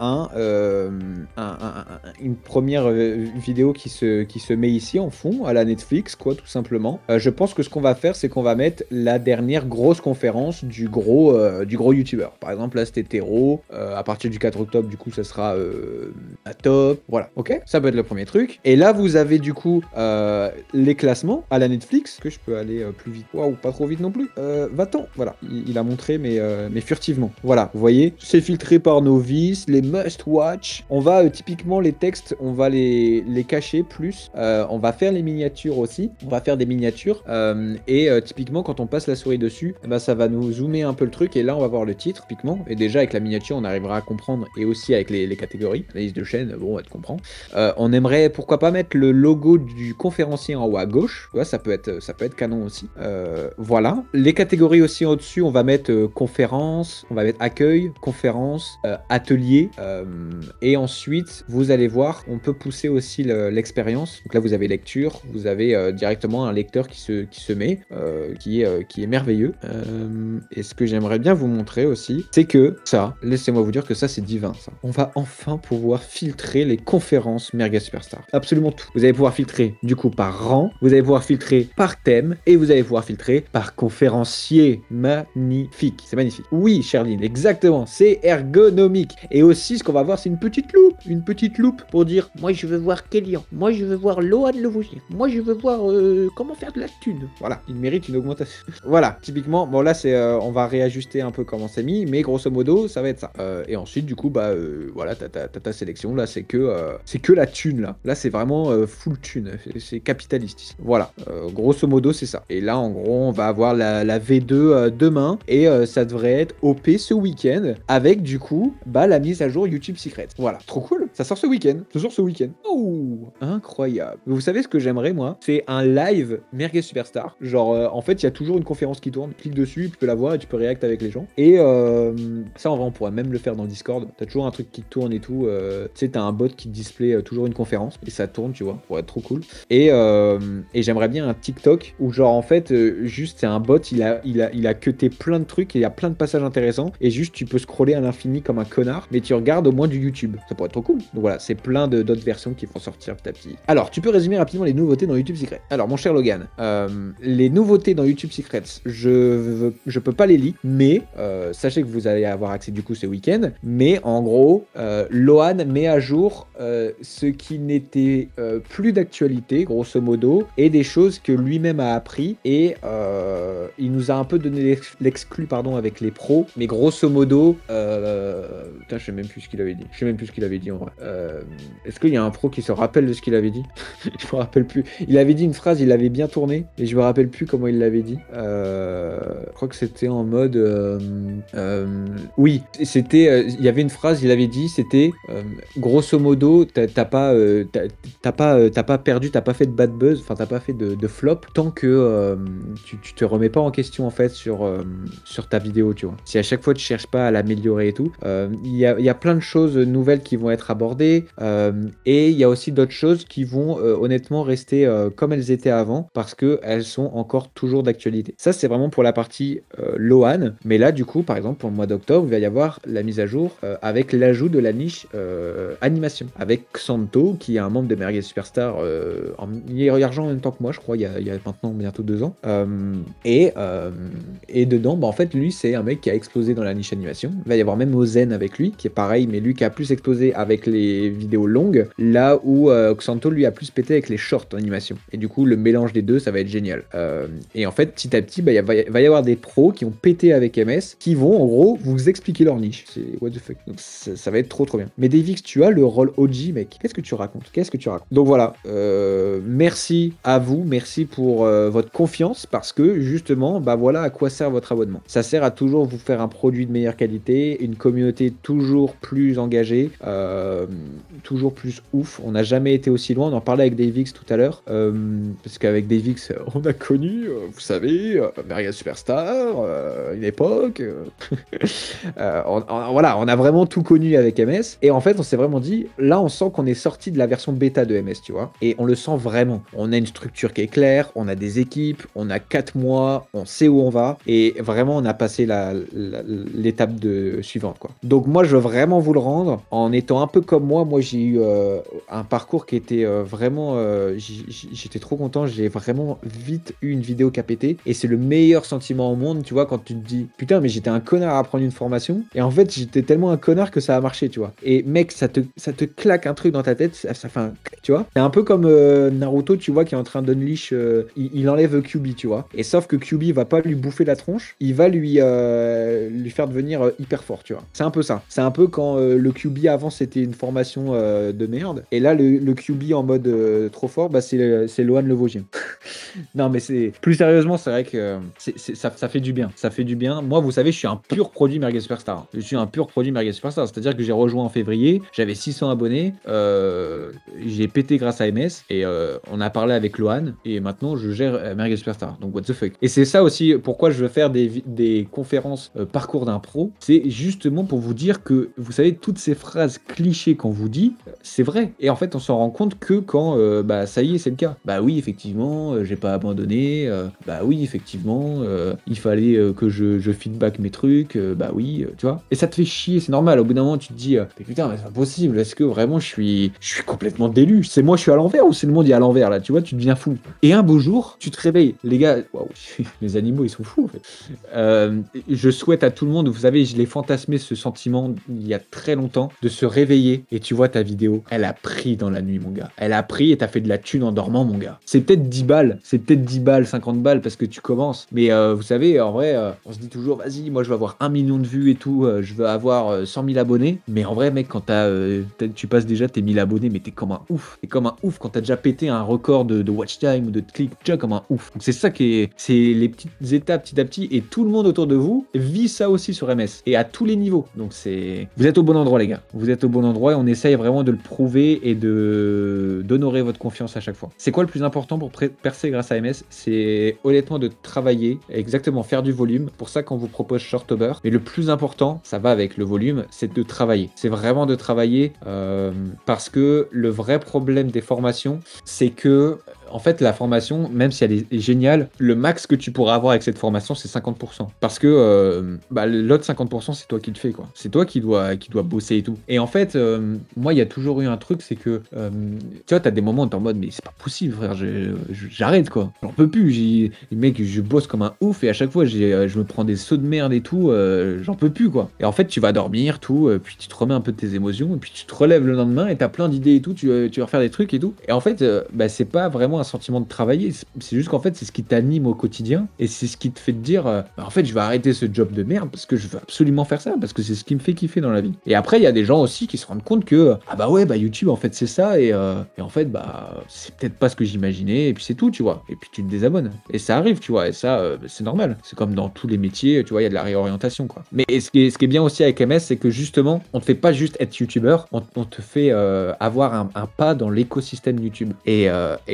une première vidéo qui se met ici en fond, à la Netflix, quoi, tout simplement. Je pense que ce qu'on va faire, c'est qu'on va mettre la dernière grosse conférence du gros youtubeur. Par exemple, là, c'était Tero. À partir du 4 octobre, du coup, ça sera à top. Voilà, ok? Ça peut être le premier truc. Et là, vous avez, du coup, les classements à la Netflix, que je peux aller plus vite. Waouh, pas trop vite non plus. Va-t'en. Voilà, il a montré, mais furtivement. Voilà, vous voyez, c'est filtré par novices, les must-watch. On va, typiquement, les textes, on va les cacher plus. On va faire les miniatures aussi. On va faire des miniatures. Typiquement, quand on passe la souris dessus, bah, ça va nous zoomer un peu le truc. Et là, on va voir le titre, typiquement. Et déjà, avec la miniature, on arrivera à comprendre. Et aussi avec les catégories, la liste de chaînes, bon, tu comprends. On aimerait, pourquoi pas, mettre le logo du conférencier en haut à gauche. Ouais, ça peut être canon aussi. Voilà. Les catégories aussi au-dessus, on va mettre conférence, on va mettre accueil, conférence, atelier. Et ensuite, vous allez voir, on peut pousser aussi l'expérience. Donc là, vous avez lecture, vous avez directement un lecteur qui se met, qui est merveilleux. Et ce que j'aimerais bien vous montrer aussi, c'est que ça, laissez-moi vous dire que ça, c'est divin, ça. On va enfin pouvoir filtrer les conférences Merguez Superstar. Absolument tout. Vous allez pouvoir filtrer, du coup, par rang, vous allez pouvoir filtrer par thème, et vous allez pouvoir filtrer par conférencier. Magnifique. C'est magnifique. Oui, Sherline, exactement. C'est ergonomique. Et aussi, ce qu'on va voir, c'est une petite loupe pour dire, moi, je veux voir Kélian. Moi, je veux voir Lohan Levaugier. Moi, je veux voir comment faire de la thune. Voilà. Il mérite une augmentation. Voilà. Typiquement, bon, là, c'est, on va réajuster un peu comment c'est mis, mais grosso modo, ça va être ça. Et ensuite, du coup, bah, voilà, t'as ta sélection. Là, c'est que la thune, là. Là, c'est vraiment full thune. C'est capitaliste ici. Voilà. Grosso modo, c'est ça. Et là, en gros, on va avoir la V2 demain. Et ça devrait être OP ce week-end. Avec, du coup, bah, la mise à jour YouTube Secret. Voilà. Trop cool. Ça sort ce week-end. Oh, incroyable. Vous savez ce que j'aimerais, moi? C'est un live Merguez Superstar. Genre, en fait, il y a toujours une conférence qui tourne. Clique dessus, tu peux la voir et tu peux réacter avec les gens. Et ça, en vrai, on pourrait même le faire dans Discord. T'as toujours un truc qui tourne et tout. Tu sais, t'as un bot qui display toujours une conférence. Et ça tourne, tu vois. Ça pourrait être trop cool. Et j'aimerais bien un TikTok où, genre, en fait, juste, c'est un bot. Il a cuté plein de trucs. Et il y a plein de passages intéressants. Et juste, tu peux scroller à l'infini comme un connard. Mais tu regardes au moins du YouTube. Ça pourrait être trop cool. Donc voilà, c'est plein d'autres versions qui vont sortir petit à petit. Alors, tu peux résumer rapidement les nouveautés dans YouTube Secrets. Alors, mon cher Logan, les nouveautés dans YouTube Secrets, je peux pas les lire, mais sachez que vous allez avoir accès du coup ce week-end. Mais en gros, Lohan met à jour ce qui n'était plus d'actualité, grosso modo, et des choses que lui-même a appris. Et il nous a un peu donné l'exclu, pardon, avec les pros. Mais grosso modo, putain, je sais même plus ce qu'il avait dit. Je sais même plus ce qu'il avait dit en vrai. Est-ce qu'il y a un pro qui se rappelle de ce qu'il avait dit? Je me rappelle plus. Il avait dit une phrase, il l'avait bien tournée, et je me rappelle plus comment il l'avait dit. Je crois que c'était en mode... oui, c'était... il y avait une phrase, il avait dit, c'était... grosso modo, t'as pas perdu, t'as pas fait de bad buzz, enfin t'as pas fait de flop, tant que tu te remets pas en question en fait sur ta vidéo, tu vois. Si à chaque fois tu cherches pas à l'améliorer et tout, il y a plein de choses nouvelles qui vont être abordées, et il y a aussi d'autres choses qui vont honnêtement rester comme elles étaient avant, parce qu'elles sont encore toujours d'actualité. Ça c'est vraiment pour la partie Loan, mais là du coup par exemple pour le mois d'octobre il va y avoir la mise à jour avec l'ajout de la niche animation, avec Xanto qui est un membre de Merguez Superstar en meilleur argent en même temps que moi je crois, il y a maintenant bientôt 2 ans, et dedans bah, en fait lui c'est un mec qui a explosé dans la niche animation. Il va y avoir même Ozen avec lui qui est pareil, mais lui qui a plus explosé avec les vidéos longues, là où Xanto lui a plus pété avec les shorts en animation, et du coup le mélange des deux ça va être génial. Et en fait petit à petit bah, il va y avoir des pros qui ont pété avec MS qui vont en gros vous expliquer leur niche. C'est what the fuck. Donc ça va être trop bien. Mais Davix, tu as le rôle OG mec, qu'est-ce que tu racontes? Donc voilà, merci à vous, merci pour votre confiance, parce que justement bah voilà à quoi sert votre abonnement. Ça sert à toujours vous faire un produit de meilleure qualité, une communauté toujours plus engagée, toujours plus ouf. On n'a jamais été aussi loin, on en parlait avec Davix tout à l'heure, parce qu'avec Davix on a connu, vous savez, Merguez Superstar, une époque, voilà, on a vraiment tout connu avec MS, et en fait on s'est vraiment dit, là on sent qu'on est sorti de la version bêta de MS, tu vois, et on le sent vraiment. On a une structure qui est claire, on a des équipes, on a 4 mois, on sait où on va, et vraiment on a passé l'étape suivante, quoi. Donc moi je veux vraiment vous le rendre en étant un peu comme moi j'ai eu un parcours qui était vraiment, j'étais trop content, j'ai vraiment vite eu une vidéo qui a pété, et c'est le meilleur sentiment au monde, tu vois, quand tu te dis putain mais j'étais un connard à prendre une formation, et en fait j'étais tellement un connard que ça a marché, tu vois. Et mec, ça te claque un truc dans ta tête, ça fait un... Tu vois, c'est un peu comme Naruto, tu vois, qui est en train d'unleash, il enlève Kyuubi, tu vois. Et sauf que Kyuubi va pas lui bouffer la tronche, il va lui faire devenir hyper fort, tu vois. C'est un peu ça. C'est un peu quand le Kyuubi avant c'était une formation de merde, et là le Kyuubi en mode trop fort, bah c'est Loan le Vosgien. Non mais c'est plus sérieusement, c'est vrai que ça fait du bien. Ça fait du bien. Moi, vous savez, je suis un pur produit Merguez Superstar. Je suis un pur produit Merguez Superstar. C'est-à-dire que j'ai rejoint en février, j'avais 600 abonnés, j'ai pété grâce à MS, et on a parlé avec Loan, et maintenant je gère Merguez Superstar. Donc what the fuck. Et c'est ça aussi pourquoi je veux faire des conférences parcours d'un pro. C'est justement pour vous dire que, vous savez, toutes ces phrases clichés qu'on vous dit, c'est vrai. Et en fait, on s'en rend compte que quand, bah ça y est, c'est le cas. Bah oui, effectivement, j'ai pas abandonné. Bah oui, effectivement, il fallait que je feedback mes trucs. Bah oui, tu vois. Et ça te fait chier, c'est normal. Au bout d'un moment, tu te dis, mais putain, mais c'est pas possible. Est-ce que vraiment je suis complètement délu? C'est moi, je suis à l'envers, ou c'est le monde qui est à l'envers là? Tu vois, tu deviens fou. Et un beau jour, tu te réveilles. Les gars, waouh, les animaux, ils sont fous en fait. Je souhaite à tout le monde, vous savez, je l'ai fantasmé ce sentiment il y a très longtemps, de se réveiller et tu vois ta vidéo, elle a pris dans la nuit, mon gars. Elle a pris et t'as fait de la thune en dormant, mon gars. C'est peut-être 10 balles, 50 balles parce que tu commences. Mais vous savez, en vrai, on se dit toujours, vas-y, moi je veux avoir 1 million de vues et tout, je veux avoir 100 000 abonnés. Mais en vrai, mec, quand tu passes déjà tes 1000 abonnés, mais t'es comme un ouf. T'es comme un ouf quand t'as déjà pété un record de watch time ou de click, déjà comme un ouf. Donc c'est ça c'est les petites étapes petit à petit, et tout le monde autour de vous vit ça aussi sur MS, et à tous les niveaux. Donc vous êtes au bon endroit, les gars. Vous êtes au bon endroit, et on essaye vraiment de le prouver et d'honorer votre confiance à chaque fois. C'est quoi le plus important pour percer grâce à MS? C'est honnêtement de travailler, exactement, faire du volume. Pour ça qu'on vous propose Shortober. Mais le plus important, ça va avec le volume, c'est de travailler. C'est vraiment de travailler, parce que le vrai problème des formations, c'est que en fait, la formation, même si elle est géniale, le max que tu pourras avoir avec cette formation, c'est 50%. Parce que l'autre 50%, c'est toi qui le fais, quoi. C'est toi qui dois bosser et tout. Et en fait, moi, il y a toujours eu un truc, c'est que, tu vois, t'as des moments où t'es en mode, mais c'est pas possible, frère, j'arrête, quoi. J'en peux plus. Mec, je bosse comme un ouf et à chaque fois, je me prends des sauts de merde et tout, j'en peux plus, quoi. Et en fait, tu vas dormir, tout, puis tu te remets un peu de tes émotions, et puis tu te relèves le lendemain et t'as plein d'idées et tout, tu vas refaire des trucs et tout. Et en fait, c'est pas vraiment un sentiment de travailler, c'est juste qu'en fait, c'est ce qui t'anime au quotidien et c'est ce qui te fait te dire, en fait, je vais arrêter ce job de merde parce que je veux absolument faire ça, parce que c'est ce qui me fait kiffer dans la vie. Et après, il y a des gens aussi qui se rendent compte que, YouTube, en fait, c'est ça, et en fait, c'est peut-être pas ce que j'imaginais, et puis c'est tout, tu vois. Et puis tu te désabonnes. Et ça arrive, tu vois, et ça, c'est normal. C'est comme dans tous les métiers, tu vois, il y a de la réorientation, quoi. Mais ce qui est bien aussi avec MS, c'est que justement, on te fait pas juste être youtubeur, on te fait avoir un pas dans l'écosystème YouTube. Et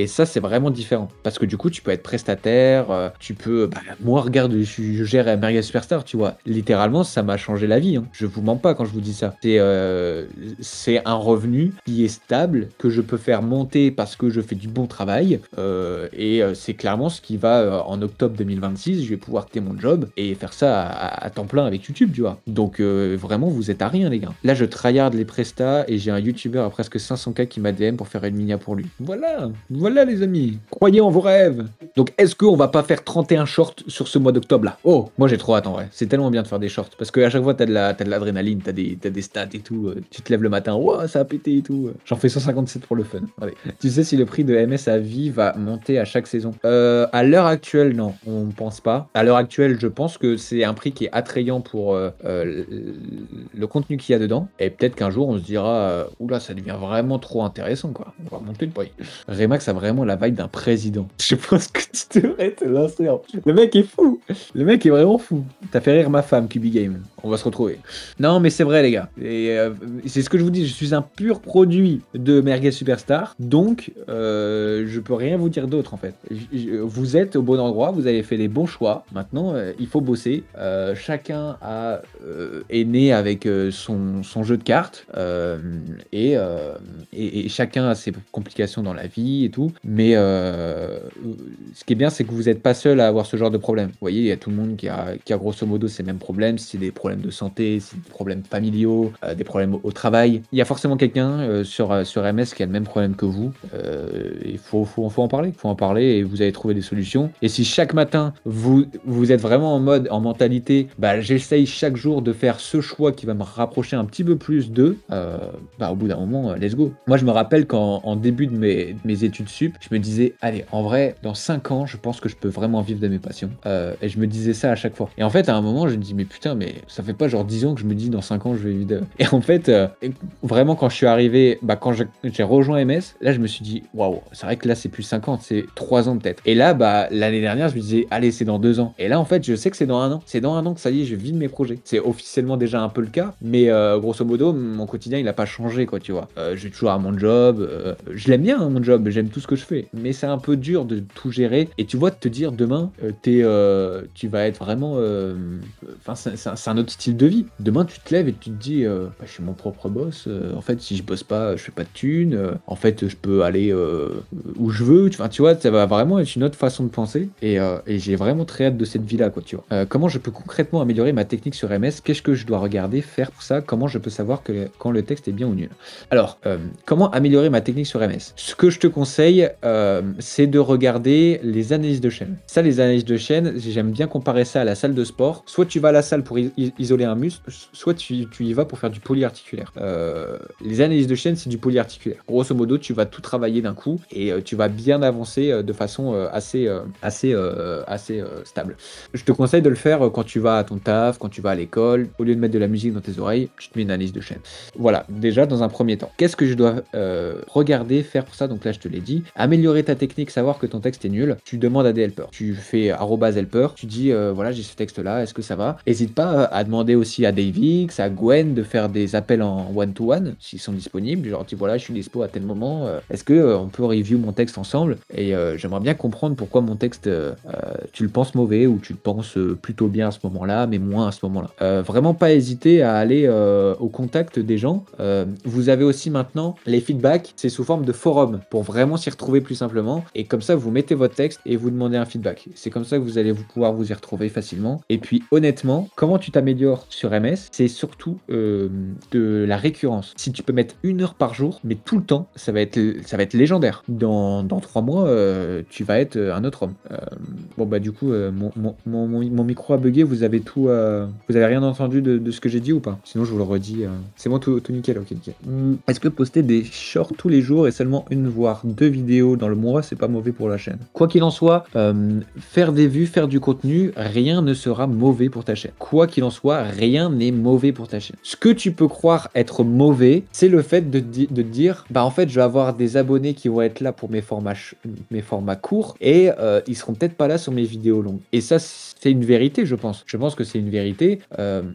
ça, c'est vraiment différent. Parce que du coup, tu peux être prestataire, tu peux. Moi, regarde, je gère American Superstar, tu vois. Littéralement, ça m'a changé la vie, hein. Je vous mens pas quand je vous dis ça. C'est un revenu qui est stable, que je peux faire monter parce que je fais du bon travail. C'est clairement ce qui va, en octobre 2026, je vais pouvoir quitter mon job et faire ça à temps plein avec YouTube, tu vois. Donc, vraiment, vous êtes à rien, les gars. Là, je tryhard les prestats et j'ai un YouTuber à presque 500K qui m'a DM pour faire une minia pour lui. Voilà, les amis. Croyez en vos rêves. Donc, est-ce qu'on va pas faire 31 shorts sur ce mois d'octobre-là? Oh, moi, j'ai trop hâte, en vrai. C'est tellement bien de faire des shorts parce qu'à chaque fois, t'as de l'adrénaline, t'as des stats et tout. Tu te lèves le matin, wow, ça a pété et tout. J'en fais 157 pour le fun. Allez. Tu sais si le prix de MS à vie va monter à chaque saison? À l'heure actuelle, non, on pense pas. À l'heure actuelle, je pense que c'est un prix qui est attrayant pour le contenu qu'il y a dedans. Et peut-être qu'un jour, on se dira, oula, ça devient vraiment trop intéressant, quoi. On va monter le prix. Remax a vraiment la vibe d'un président. Je pense que tu devrais te lancer. Le mec est fou. Le mec est vraiment fou. T'as fait rire ma femme, QB Game. On va se retrouver. Non, mais c'est vrai, les gars. Et c'est ce que je vous dis. Je suis un pur produit de Merguez Superstar. Donc, je peux rien vous dire d'autre, en fait. Vous êtes au bon endroit. Vous avez fait les bons choix. Maintenant, il faut bosser. Chacun est né avec son jeu de cartes. Et chacun a ses complications dans la vie et tout. Mais ce qui est bien, c'est que vous n'êtes pas seul à avoir ce genre de problème. Vous voyez, il y a tout le monde qui a grosso modo ces mêmes problèmes. Si c'est des problèmes de santé, si c'est des problèmes familiaux, des problèmes au travail. Il y a forcément quelqu'un sur MS qui a le même problème que vous. Il faut en parler. Il faut en parler et vous allez trouver des solutions. Et si chaque matin, vous êtes vraiment en mentalité, j'essaye chaque jour de faire ce choix qui va me rapprocher un petit peu plus d'eux, au bout d'un moment, let's go. Moi, je me rappelle qu'en début de mes études sup, je me disais, allez, en vrai, dans 5 ans, je pense que je peux vraiment vivre de mes passions. Et je me disais ça à chaque fois. Et en fait, à un moment, je me dis, mais putain, mais ça fait pas genre 10 ans que je me dis, dans 5 ans, je vais vivre de... Et en fait, vraiment, quand je suis arrivé, quand j'ai rejoint MS, là, je me suis dit, waouh, c'est vrai que là, c'est plus 5 ans, c'est 3 ans peut-être. Et là, l'année dernière, je me disais, allez, c'est dans 2 ans. Et là, en fait, je sais que c'est dans 1 an. C'est dans 1 an que ça y est, je vis de mes projets. C'est officiellement déjà un peu le cas, mais grosso modo, mon quotidien, il a pas changé, quoi, tu vois. J'ai toujours à mon job, je l'aime bien, hein, mon job, j'aime tout ce que je fais, mais c'est un peu dur de tout gérer. Et tu vois, de te dire, demain, tu vas être vraiment... c'est un autre style de vie. Demain, tu te lèves et tu te dis, je suis mon propre boss, en fait, si je bosse pas, je fais pas de thunes, en fait, je peux aller où je veux, tu vois, ça va vraiment être une autre façon de penser, et j'ai vraiment très hâte de cette vie-là, quoi, tu vois. Comment je peux concrètement améliorer ma technique sur MS? Qu'est-ce que je dois regarder, faire pour ça? Comment je peux savoir quand le texte est bien ou nul? Alors, comment améliorer ma technique sur MS? Ce que je te conseille, c'est de regarder les analyses de chaîne. Ça, les analyses de chaîne, j'aime bien comparer ça à la salle de sport. Soit tu vas à la salle pour isoler un muscle, soit tu y vas pour faire du polyarticulaire. Les analyses de chaîne, c'est du polyarticulaire. Grosso modo, tu vas tout travailler d'un coup et tu vas bien avancer de façon assez stable. Je te conseille de le faire quand tu vas à ton taf, quand tu vas à l'école. Au lieu de mettre de la musique dans tes oreilles, tu te mets une analyse de chaîne. Voilà, déjà dans un premier temps. Qu'est-ce que je dois regarder, faire pour ça? Donc là, je te l'ai dit. Améliorer ta technique, savoir que ton texte est nul. Tu demandes à des helpers. Tu fais @helper. Tu dis, voilà, j'ai ce texte-là, est-ce que ça va? N'hésite pas à demander aussi à Davix, à Gwen de faire des appels en one-to-one, s'ils sont disponibles. Genre, tu voilà, je suis dispo à tel moment. Est-ce que on peut review mon texte ensemble? Et j'aimerais bien comprendre pourquoi mon texte, tu le penses mauvais ou tu le penses plutôt bien à ce moment-là, mais moins à ce moment-là. Vraiment pas hésiter à aller au contact des gens. Vous avez aussi maintenant les feedbacks, c'est sous forme de forum pour vraiment s'y retrouver plus simplement. Et comme ça, vous mettez votre texte et vous demandez un feedback. C'est comme ça que vous allez pouvoir vous y retrouver facilement. Et puis honnêtement, comment tu t'améliores sur MS, c'est surtout de la récurrence. Si tu peux mettre 1 heure par jour, mais tout le temps, ça va être légendaire. Dans 3 mois, tu vas être un autre homme. Bon bah du coup, mon micro a bugué, vous avez tout, vous avez rien entendu de ce que j'ai dit ou pas? Sinon je vous le redis. C'est bon, tout nickel, ok nickel. Est-ce que poster des shorts tous les jours et seulement 1 voire 2 vidéos dans le mois, c'est pas mauvais pour la chaîne? Quoi qu'il en soit, faire des vues, faire du contenu, rien ne sera mauvais pour ta chaîne. Quoi qu'il en soit, rien n'est mauvais pour ta chaîne. Ce que tu peux croire être mauvais, c'est le fait de te dire, bah en fait, je vais avoir des abonnés qui vont être là pour mes formats courts et ils seront peut-être pas là sur mes vidéos longues. Et ça, c'est une vérité, je pense. Je pense que c'est une vérité.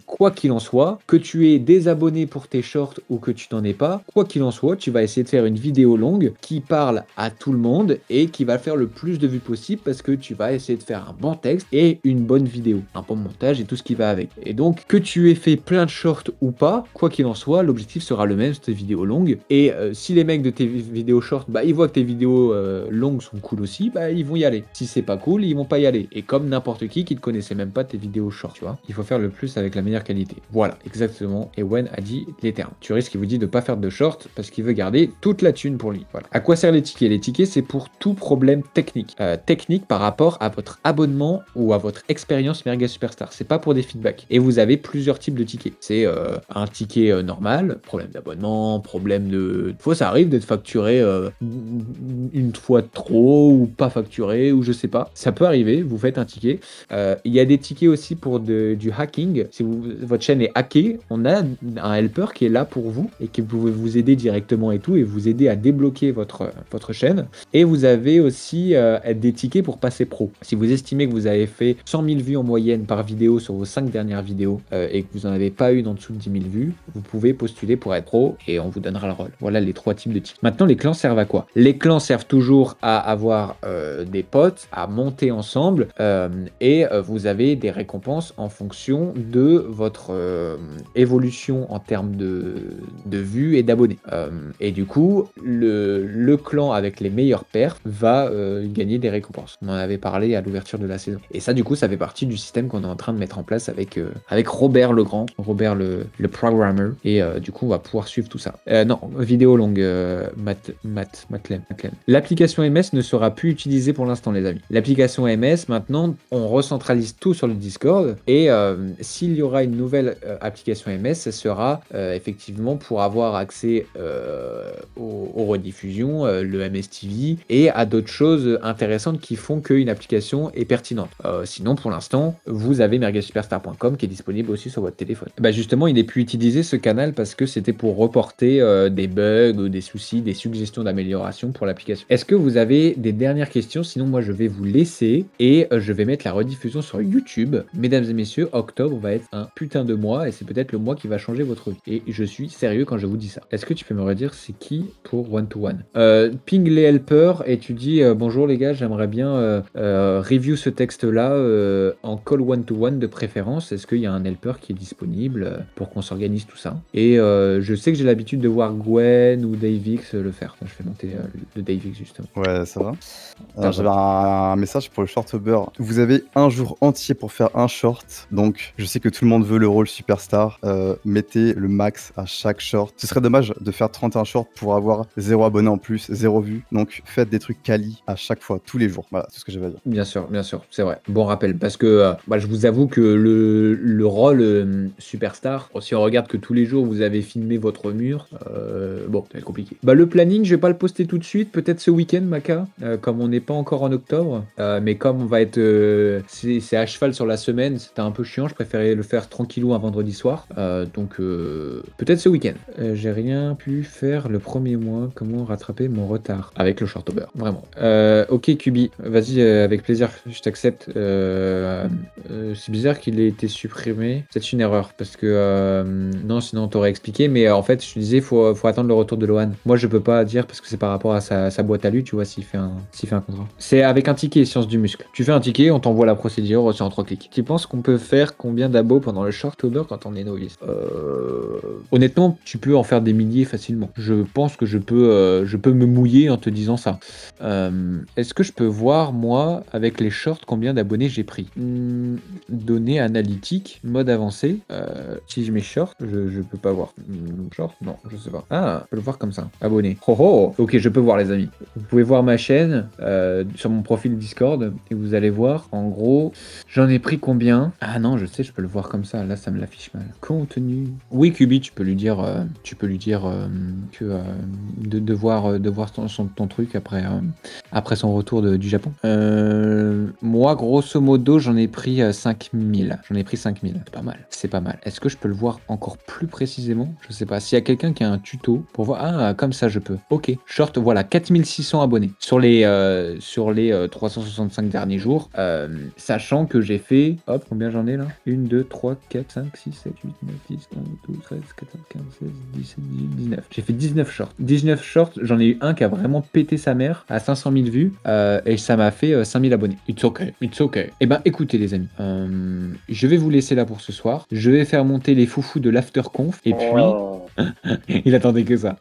Quoi qu'il en soit, que tu aies des abonnés pour tes shorts ou que tu n'en aies pas, quoi qu'il en soit, tu vas essayer de faire une vidéo longue qui parle à tout le monde et qui va faire le plus de vues possible parce que tu vas essayer de faire un bon texte et une bonne vidéo, un bon montage et tout ce qui va avec. Et donc, que tu aies fait plein de shorts ou pas, quoi qu'il en soit, l'objectif sera le même sur tes vidéos longues. Et si les mecs de tes vidéos shorts, bah, ils voient que tes vidéos longues sont cool aussi, bah, ils vont y aller. Si c'est pas cool, ils vont pas y aller. Et comme n'importe qui ne connaissait même pas tes vidéos shorts, tu vois, il faut faire le plus avec la meilleure qualité. Voilà, exactement. Et Wen a dit les termes. Tu risques qu'il vous dit de pas faire de shorts parce qu'il veut garder toute la thune pour lui. Voilà. À quoi servent les tickets? Les tickets, c'est pour tout problème technique. Technique par rapport à votre abonnement ou à votre expérience Merguez Superstar. C'est pas pour des feedbacks. Et vous avez plusieurs types de tickets. C'est un ticket normal, problème d'abonnement, problème de... Fois, ça arrive d'être facturé une fois trop ou pas facturé ou je sais pas. Ça peut arriver, vous faites un ticket. Il y a des tickets aussi pour du hacking. Si votre chaîne est hackée, on a un helper qui est là pour vous et qui peut vous aider directement et tout et vous aider à débloquer votre chaîne. Et vous avez aussi des tickets pour passer pro. Si vous estimez que vous avez fait 100 000 vues en moyenne par vidéo sur vos 5 dernières vidéos et que vous n'en avez pas une en dessous de 10 000 vues, vous pouvez postuler pour être pro et on vous donnera le rôle. Voilà les 3 types de tickets. Maintenant, les clans servent à quoi? Les clans servent toujours à avoir des potes, à monter ensemble et vous avez des récompenses en fonction de votre évolution en termes de vues et d'abonnés. Et du coup, le clan avec les meilleurs perfs va gagner des récompenses. On en avait parlé à l'ouverture de la saison. Et ça, du coup, ça fait partie du système qu'on est en train de mettre en place avec Robert Legrand, Robert le programmer. Et du coup, on va pouvoir suivre tout ça. Non, vidéo longue, Matlem. L'application MS ne sera plus utilisée pour l'instant, les amis. L'application MS, maintenant, on recentralise tout sur le Discord. Et s'il y aura une nouvelle application MS, ce sera effectivement pour avoir accès aux rediffusions, le MS TV et à d'autres choses intéressantes qui font qu'une application est pertinente. Sinon, pour l'instant, vous avez merguezsuperstar.com qui est disponible aussi sur votre téléphone. Bah justement, il est plus utilisé ce canal parce que c'était pour reporter des bugs ou des soucis, des suggestions d'amélioration pour l'application. Est-ce que vous avez des dernières questions? Sinon, moi, je vais vous laisser et je vais mettre la rediffusion sur YouTube. Mesdames et messieurs, octobre va être un putain de mois et c'est peut-être le mois qui va changer votre vie. Et je suis sérieux quand je vous dis ça. Est-ce que tu peux me redire c'est qui pour One to One? Ping les helpers et tu dis bonjour les gars, j'aimerais bien review ce texte-là en call one to one de préférence. Est-ce qu'il y a un helper qui est disponible pour qu'on s'organise tout ça? Et je sais que j'ai l'habitude de voir Gwen ou Davix le faire. Enfin, je fais monter le Davix justement. Ouais, ça va. J'avais un message pour le shortober. Vous avez un jour entier pour faire un short. Donc, je sais que tout le monde veut le rôle superstar. Mettez le max à chaque short. Ce serait dommage de faire 31 shorts pour avoir 0 abonnés en plus, 0 vues. Donc, faites des trucs quali à chaque fois, tous les jours. Voilà, tout ce que j'avais à dire. Bien sûr, c'est vrai. Bon rappel, parce que je vous avoue que le rôle superstar, si on regarde que tous les jours vous avez filmé votre mur, bon, ça va être compliqué. Le planning, je vais pas le poster tout de suite, peut-être ce week-end, Maka, comme on n'est pas encore en octobre, mais comme on va être, c'est à cheval sur la semaine, c'était un peu chiant, je préférais le faire tranquillou un vendredi soir, donc peut-être ce week-end. J'ai rien pu faire le premier mois, comment rattraper mon retard avec le shortober, vraiment. Ok Kubi, vas-y avec plaisir, je t'accepte. C'est bizarre qu'il ait été supprimé, c'est une erreur parce que non sinon on t'aurait expliqué, mais en fait je te disais faut attendre le retour de Lohan. Moi je peux pas dire parce que c'est par rapport à sa boîte à lui, tu vois, s'il fait un contrat. C'est avec un ticket Science du muscle. Tu fais un ticket, on t'envoie la procédure, c'est en 3 clics. Tu penses qu'on peut faire combien d'abos pendant le shortober quand on est novice? Honnêtement, tu peux en faire des milliers facilement. Je pense que je peux me mouiller en te disant disant ça. Est-ce que je peux voir, moi, avec les shorts, combien d'abonnés j'ai pris? Données analytiques, mode avancé. Si je mets short, je peux pas voir. Short? Non, je sais pas. Ah, je peux le voir comme ça. Abonnés. Oh oh! Ok, je peux voir, les amis. Vous pouvez voir ma chaîne sur mon profil Discord et vous allez voir, en gros, j'en ai pris combien? Ah non, je sais, je peux le voir comme ça. Là, ça me l'affiche mal. Contenu. Oui, Kubi, tu peux lui dire que de voir ton truc après son retour du Japon. Moi, grosso modo, j'en ai pris 5000. J'en ai pris 5000. C'est pas mal. C'est pas mal. Est-ce que je peux le voir encore plus précisément? Je sais pas. S'il y a quelqu'un qui a un tuto pour voir. Ah, comme ça, je peux. Ok. Short, voilà. 4600 abonnés sur les 365 derniers jours. Sachant que j'ai fait. Hop, combien j'en ai là? 1, 2, 3, 4, 5, 6, 7, 8, 9, 10, 11, 12, 13, 14, 15, 16, 17, 18, 19. J'ai fait 19 shorts. 19 shorts, j'en ai eu un qui a vraiment pété sa mère à 500 000 vues et ça m'a fait 5000 abonnés. It's okay, it's okay. Eh ben écoutez les amis, je vais vous laisser là pour ce soir. Je vais faire monter les foufous de l'afterconf et puis il attendait que ça.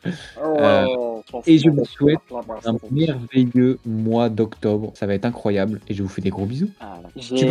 Et je vous souhaite un merveilleux mois d'octobre. Ça va être incroyable et je vous fais des gros bisous. J'ai